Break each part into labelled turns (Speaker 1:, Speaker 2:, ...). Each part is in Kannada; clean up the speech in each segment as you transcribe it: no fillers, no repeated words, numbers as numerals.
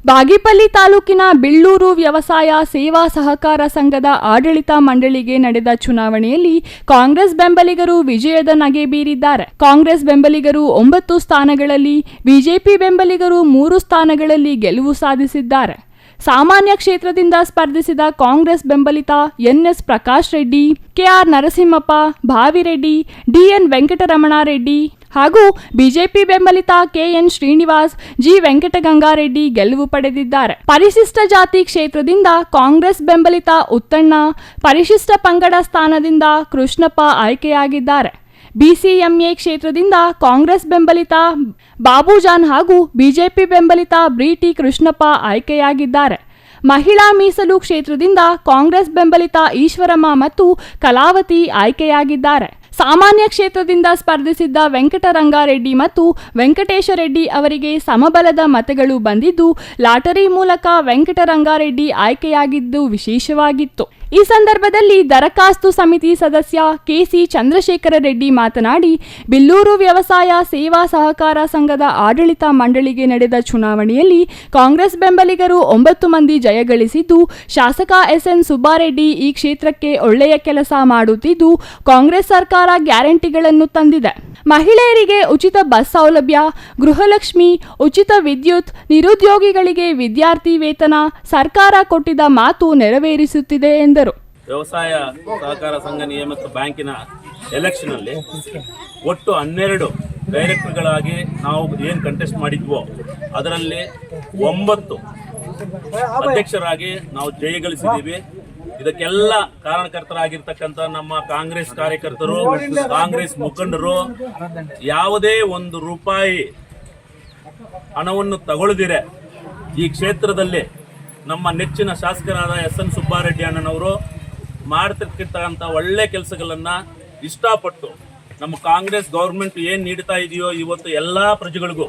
Speaker 1: ಬಾಗೇಪಲ್ಲಿ ತಾಲೂಕಿನ ಬಿಳ್ಳೂರು ವ್ಯವಸಾಯ ಸೇವಾ ಸಹಕಾರ ಸಂಘದ ಆಡಳಿತ ಮಂಡಳಿಗೆ ನಡೆದ ಚುನಾವಣೆಯಲ್ಲಿ ಕಾಂಗ್ರೆಸ್ ಬೆಂಬಲಿಗರು ವಿಜಯದ ನಗೆ ಬೀರಿದ್ದಾರೆ. ಕಾಂಗ್ರೆಸ್ ಬೆಂಬಲಿಗರು 9 ಸ್ಥಾನಗಳಲ್ಲಿ, ಬಿಜೆಪಿ ಬೆಂಬಲಿಗರು 3 ಸ್ಥಾನಗಳಲ್ಲಿ ಗೆಲುವು ಸಾಧಿಸಿದ್ದಾರೆ. ಸಾಮಾನ್ಯ ಕ್ಷೇತ್ರದಿಂದ ಸ್ಪರ್ಧಿಸಿದ ಕಾಂಗ್ರೆಸ್ ಬೆಂಬಲಿತ N S Prakash Reddy, K R Narasimhappa, Bhavireddy, D N Venkataramanareddy ಹಾಗೂ ಬಿಜೆಪಿ ಬೆಂಬಲಿತ ಕೆಎನ್ ಶ್ರೀನಿವಾಸ್, ಜಿ ವೆಂಕಟಗಂಗಾರೆಡ್ಡಿ ಗೆಲುವು ಪಡೆದಿದ್ದಾರೆ. ಪರಿಶಿಷ್ಟ ಜಾತಿ ಕ್ಷೇತ್ರದಿಂದ ಕಾಂಗ್ರೆಸ್ ಬೆಂಬಲಿತ ಉತ್ತಣ್ಣ, ಪರಿಶಿಷ್ಟ ಪಂಗಡ ಸ್ಥಾನದಿಂದ ಕೃಷ್ಣಪ್ಪ ಆಯ್ಕೆಯಾಗಿದ್ದಾರೆ. ಬಿಸಿಎಂಎ ಕ್ಷೇತ್ರದಿಂದ ಕಾಂಗ್ರೆಸ್ ಬೆಂಬಲಿತ ಬಾಬುಜಾನ್ ಹಾಗೂ ಬಿಜೆಪಿ ಬೆಂಬಲಿತ ಬ್ರಿಟಿ ಕೃಷ್ಣಪ್ಪ ಆಯ್ಕೆಯಾಗಿದ್ದಾರೆ. ಮಹಿಳಾ ಮೀಸಲು ಕ್ಷೇತ್ರದಿಂದ ಕಾಂಗ್ರೆಸ್ ಬೆಂಬಲಿತ ಈಶ್ವರಮ್ಮ ಮತ್ತು ಕಲಾವತಿ ಆಯ್ಕೆಯಾಗಿದ್ದಾರೆ. ಸಾಮಾನ್ಯ ಕ್ಷೇತ್ರದಿಂದ ಸ್ಪರ್ಧಿಸಿದ್ದ ವೆಂಕಟರಂಗಾರೆಡ್ಡಿ ಮತ್ತು ವೆಂಕಟೇಶ ರೆಡ್ಡಿ ಅವರಿಗೆ ಸಮಬಲದ ಮತಗಳು ಬಂದಿದ್ದು, ಲಾಟರಿ ಮೂಲಕ ವೆಂಕಟರಂಗಾರೆಡ್ಡಿ ಆಯ್ಕೆಯಾಗಿದ್ದು ವಿಶೇಷವಾಗಿತ್ತು. ಈ ಸಂದರ್ಭದಲ್ಲಿ ದರಖಾಸ್ತು ಸಮಿತಿ ಸದಸ್ಯ ಕೆಸಿ ಚಂದ್ರಶೇಖರ ರೆಡ್ಡಿ ಮಾತನಾಡಿ, ಬಿಲ್ಲೂರು ವ್ಯವಸಾಯ ಸೇವಾ ಸಹಕಾರ ಸಂಘದ ಆಡಳಿತ ಮಂಡಳಿಗೆ ನಡೆದ ಚುನಾವಣೆಯಲ್ಲಿ ಕಾಂಗ್ರೆಸ್ ಬೆಂಬಲಿಗರು 9 ಮಂದಿ ಜಯಗಳಿಸಿದ್ದು, ಶಾಸಕ ಎಸ್ಎನ್ ಸುಬ್ಬಾರೆಡ್ಡಿ ಈ ಕ್ಷೇತ್ರಕ್ಕೆ ಒಳ್ಳೆಯ ಕೆಲಸ ಮಾಡುತ್ತಿದ್ದು, ಕಾಂಗ್ರೆಸ್ ಸರ್ಕಾರ ಗ್ಯಾರಂಟಿಗಳನ್ನು ತಂದಿದೆ. ಮಹಿಳೆಯರಿಗೆ ಉಚಿತ ಬಸ್ ಸೌಲಭ್ಯ, ಗೃಹಲಕ್ಷ್ಮಿ, ಉಚಿತ ವಿದ್ಯುತ್, ನಿರುದ್ಯೋಗಿಗಳಿಗೆ ವಿದ್ಯಾರ್ಥಿ ವೇತನ ಸರ್ಕಾರ ಕೊಟ್ಟಿದ್ದ ಮಾತು ನೆರವೇರಿಸುತ್ತಿದೆ ಎಂದರು.
Speaker 2: ವ್ಯವಸಾಯ ಸಹಕಾರ ಸಂಘ ನಿಯಮಿತ ಬ್ಯಾಂಕಿನ ಎಲೆಕ್ಷನ್ ಅಲ್ಲಿ ಒಟ್ಟು 12 ಡೈರೆಕ್ಟರ್ಗಳಾಗಿ ನಾವು ಏನು ಕಂಟೆಸ್ಟ್ ಮಾಡಿದ್ವೋ ಅದರಲ್ಲಿ 9 ಅಧ್ಯಕ್ಷರಾಗಿ ನಾವು ಜಯಗಳಿಸಿದ್ದೀವಿ. ಇದಕ್ಕೆಲ್ಲ ಕಾರಣಕರ್ತರಾಗಿರ್ತಕ್ಕಂಥ ನಮ್ಮ ಕಾಂಗ್ರೆಸ್ ಕಾರ್ಯಕರ್ತರು, ಕಾಂಗ್ರೆಸ್ ಮುಖಂಡರು ಯಾವುದೇ 1 ರೂಪಾಯಿ ಹಣವನ್ನು ತಗೊಳ್ಳದಿರೆ ಈ ಕ್ಷೇತ್ರದಲ್ಲಿ ನಮ್ಮ ನೆಚ್ಚಿನ ಶಾಸಕರಾದ ಎಸ್ಎನ್ ಸುಬ್ಬಾರೆಡ್ಡಿ ಅಣ್ಣನವರು ಮಾಡ್ತಿರ್ತಕ್ಕಂಥ ಒಳ್ಳೆ ಕೆಲಸಗಳನ್ನ ಇಷ್ಟಪಟ್ಟು ನಮ್ಮ ಕಾಂಗ್ರೆಸ್ ಗೌರ್ಮೆಂಟ್ ಏನು ನೀಡ್ತಾ ಇದೆಯೋ ಇವತ್ತು ಎಲ್ಲ ಪ್ರಜೆಗಳಿಗೂ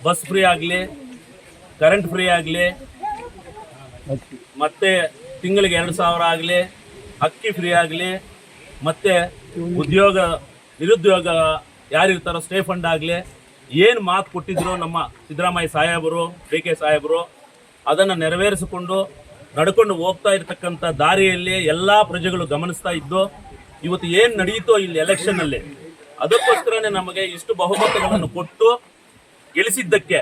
Speaker 2: ಬಸ್ ಫ್ರೀ ಆಗಲಿ, ಕರೆಂಟ್ ಫ್ರೀ ಆಗಲಿ, ಮತ್ತೆ ತಿಂಗಳಿಗೆ 2,000 ಆಗಲಿ, ಅಕ್ಕಿ ಫ್ರೀ ಆಗಲಿ, ಮತ್ತೆ ನಿರುದ್ಯೋಗ ಯಾರಿರ್ತಾರೋ ಸ್ಟೇ ಫಂಡ್ ಆಗಲಿ, ಏನು ಮಾತು ಕೊಟ್ಟಿದ್ರು ನಮ್ಮ ಸಿದ್ದರಾಮಯ್ಯ ಸಾಹೇಬರು, ಡಿ ಕೆ ಸಾಹೇಬರು ಅದನ್ನು ನೆರವೇರಿಸಿಕೊಂಡು ನಡ್ಕೊಂಡು ಹೋಗ್ತಾ ಇರ್ತಕ್ಕಂಥ ದಾರಿಯಲ್ಲಿ ಎಲ್ಲ ಪ್ರಜೆಗಳು ಗಮನಿಸ್ತಾ ಇದ್ದು, ಇವತ್ತು ಏನು ನಡೆಯಿತೋ ಇಲ್ಲಿ ಎಲೆಕ್ಷನ್ನಲ್ಲಿ ಅದಕ್ಕೋಸ್ಕರನೇ ನಮಗೆ ಇಷ್ಟು ಬಹುಮತಗಳನ್ನು ಕೊಟ್ಟು ಗೆಲ್ಲಿಸಿದ್ದಕ್ಕೆ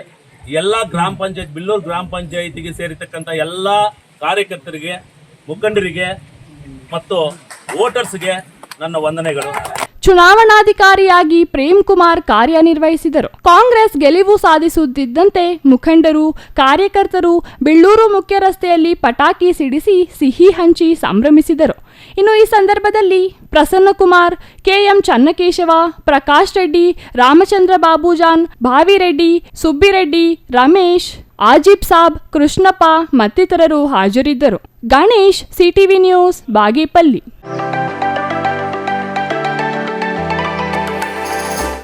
Speaker 2: ಎಲ್ಲ ಗ್ರಾಮ ಪಂಚಾಯತ್, ಬಿಲ್ಲೂರು ಗ್ರಾಮ ಪಂಚಾಯತಿಗೆ ಸೇರಿರ್ತಕ್ಕಂಥ ಎಲ್ಲ ಕಾರ್ಯಕರ್ತರಿಗೆ, ಮುಖಂಡರಿಗೆ ಮತ್ತು ವೋಟರ್ಸ್ಗೆ ನನ್ನ ವಂದನೆಗಳು.
Speaker 1: ಚುನಾವಣಾಧಿಕಾರಿಯಾಗಿ ಪ್ರೇಮ್ ಕುಮಾರ್ ಕಾರ್ಯನಿರ್ವಹಿಸಿದರು. ಕಾಂಗ್ರೆಸ್ ಗೆಲುವು ಸಾಧಿಸುತ್ತಿದ್ದಂತೆ ಮುಖಂಡರು, ಕಾರ್ಯಕರ್ತರು ಬಿಳ್ಳೂರು ಮುಖ್ಯ ರಸ್ತೆಯಲ್ಲಿ ಪಟಾಕಿ ಸಿಡಿಸಿ ಸಿಹಿ ಹಂಚಿ ಸಂಭ್ರಮಿಸಿದರು. ಇನ್ನು ಈ ಸಂದರ್ಭದಲ್ಲಿ ಪ್ರಸನ್ನಕುಮಾರ್, ಕೆಎಂ ಚನ್ನಕೇಶವ, ಪ್ರಕಾಶ್ ರೆಡ್ಡಿ, ರಾಮಚಂದ್ರ ಬಾಬುಜಾನ್, ಭಾವಿರೆಡ್ಡಿ, ಸುಬ್ಬಿರೆಡ್ಡಿ, ರಮೇಶ್, ಆಜಿಬ್ ಸಾಬ್, ಕೃಷ್ಣಪ್ಪ ಮತ್ತಿತರರು ಹಾಜರಿದ್ದರು. Ganesh, CTV news, Bagepalli.